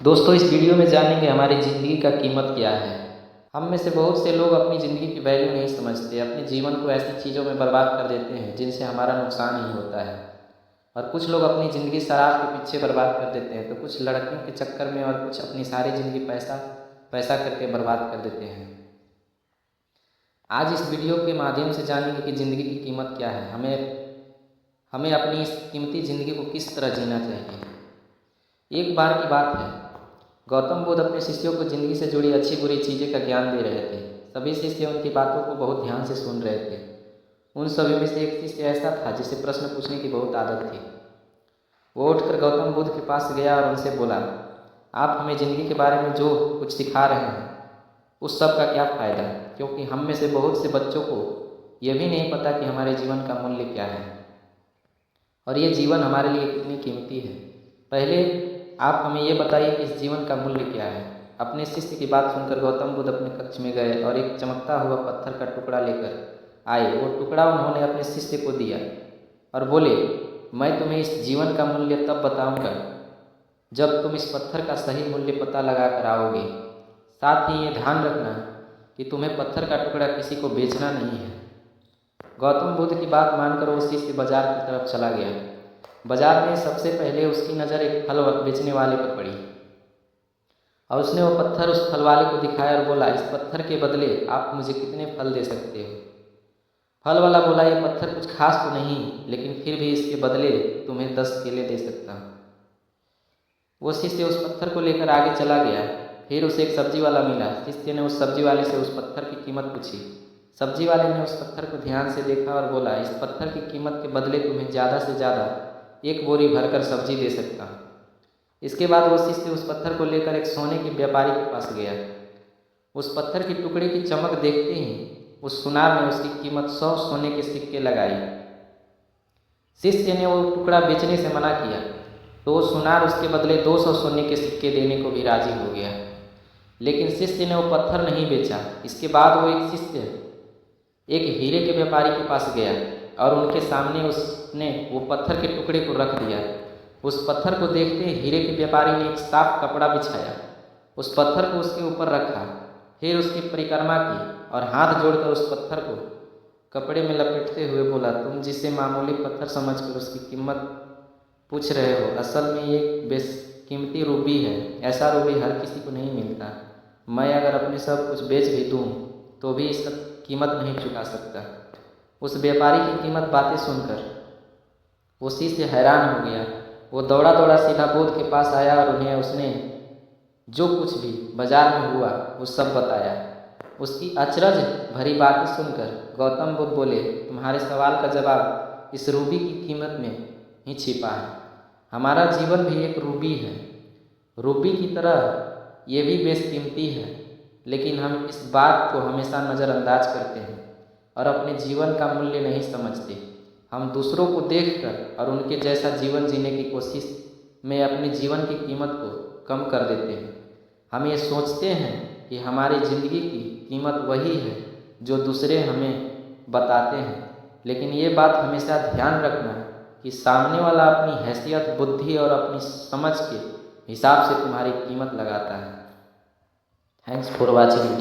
दोस्तों, इस वीडियो में जानेंगे हमारी ज़िंदगी का कीमत क्या है। हम में से बहुत से लोग अपनी ज़िंदगी की वैल्यू नहीं समझते, अपने जीवन को ऐसी चीज़ों में बर्बाद कर देते हैं जिनसे हमारा नुकसान ही होता है। और कुछ लोग अपनी ज़िंदगी शराब के पीछे बर्बाद कर देते हैं, तो कुछ लड़कियों के चक्कर में, और कुछ अपनी सारी ज़िंदगी पैसा पैसा करके बर्बाद कर देते हैं। आज इस वीडियो के माध्यम से जानेंगे कि ज़िंदगी की कीमत क्या है, हमें अपनी इस कीमती ज़िंदगी को किस तरह जीना चाहिए। एक बार की बात है, गौतम बुद्ध अपने शिष्यों को ज़िंदगी से जुड़ी अच्छी बुरी चीज़ें का ज्ञान दे रहे थे। सभी शिष्य उनकी बातों को बहुत ध्यान से सुन रहे थे। उन सभी में से एक शिष्य ऐसा था जिसे प्रश्न पूछने की बहुत आदत थी। वो उठकर गौतम बुद्ध के पास गया और उनसे बोला, आप हमें ज़िंदगी के बारे में जो कुछ सिखा रहे हैं उस सब का क्या फ़ायदा, क्योंकि हम में से बहुत से बच्चों को यह भी नहीं पता कि हमारे जीवन का मूल्य क्या है और ये जीवन हमारे लिए कितनी कीमती है। पहले आप हमें ये बताइए कि इस जीवन का मूल्य क्या है। अपने शिष्य की बात सुनकर गौतम बुद्ध अपने कक्ष में गए और एक चमकता हुआ पत्थर का टुकड़ा लेकर आए। वो टुकड़ा उन्होंने अपने शिष्य को दिया और बोले, मैं तुम्हें इस जीवन का मूल्य तब बताऊंगा जब तुम इस पत्थर का सही मूल्य पता लगा कर आओगे। साथ ही ये ध्यान रखना कि तुम्हें पत्थर का टुकड़ा किसी को बेचना नहीं है। गौतम बुद्ध की बात मानकर वो शिष्य बाजार की तरफ चला गया। बाजार में सबसे पहले उसकी नज़र एक फल बेचने वाले पर पड़ी और उसने वो पत्थर उस फल वाले को दिखाया और बोला, इस पत्थर के बदले आप मुझे कितने फल दे सकते हो। फल वाला बोला, ये पत्थर कुछ खास तो नहीं, लेकिन फिर भी इसके बदले तुम्हें 10 केले दे सकता हूँ। वो शिष्य उस पत्थर को लेकर आगे चला गया। फिर उसे एक सब्जी वाला मिला। शिष्य ने उस सब्जी वाले से उस पत्थर की कीमत पूछी। सब्जी वाले ने उस पत्थर को ध्यान से देखा और बोला, इस पत्थर की कीमत के बदले तुम्हें ज़्यादा से ज़्यादा 1 बोरी भरकर सब्जी दे सकता हूँ। इसके बाद वो शिष्य उस पत्थर को लेकर एक सोने के व्यापारी के पास गया। उस पत्थर के टुकड़े की चमक देखते ही उस सुनार ने उसकी कीमत 100 सोने के सिक्के लगाई। शिष्य ने वो टुकड़ा बेचने से मना किया तो वो सुनार उसके बदले 200 सोने के सिक्के देने को भी राजी हो गया, लेकिन शिष्य ने वो पत्थर नहीं बेचा। इसके बाद वो एक शिष्य एक हीरे के व्यापारी के पास गया और उनके सामने उसने वो पत्थर के टुकड़े को रख दिया। उस पत्थर को देखते ही हीरे के व्यापारी ने एक साफ कपड़ा बिछाया, उस पत्थर को उसके ऊपर रखा, फिर उसकी परिक्रमा की और हाथ जोड़कर उस पत्थर को कपड़े में लपेटते हुए बोला, तुम जिसे मामूली पत्थर समझकर उसकी कीमत पूछ रहे हो, असल में ये बेशकीमती रूबी है। ऐसा रूबी हर किसी को नहीं मिलता। मैं अगर अपने सब कुछ बेच भी दूँ तो भी इसका कीमत नहीं चुका सकता। उस व्यापारी की कीमत बातें सुनकर वो शिष्य हैरान हो गया। वो दौड़ा दौड़ा सीधा बुद्ध के पास आया और उन्हें उसने जो कुछ भी बाजार में हुआ वो सब बताया। उसकी अचरज भरी बातें सुनकर गौतम बुद्ध बोले, तुम्हारे सवाल का जवाब इस रूबी की कीमत में ही छिपा है। हमारा जीवन भी एक रूबी है। रूबी की तरह ये भी बेशकीमती है, लेकिन हम इस बात को हमेशा नज़रअंदाज करते हैं और अपने जीवन का मूल्य नहीं समझते। हम दूसरों को देखकर और उनके जैसा जीवन जीने की कोशिश में अपने जीवन की कीमत को कम कर देते हैं। हम ये सोचते हैं कि हमारी ज़िंदगी की कीमत वही है जो दूसरे हमें बताते हैं, लेकिन ये बात हमेशा ध्यान रखना कि सामने वाला अपनी हैसियत, बुद्धि और अपनी समझ के हिसाब से तुम्हारी कीमत लगाता है। Thanks for watching.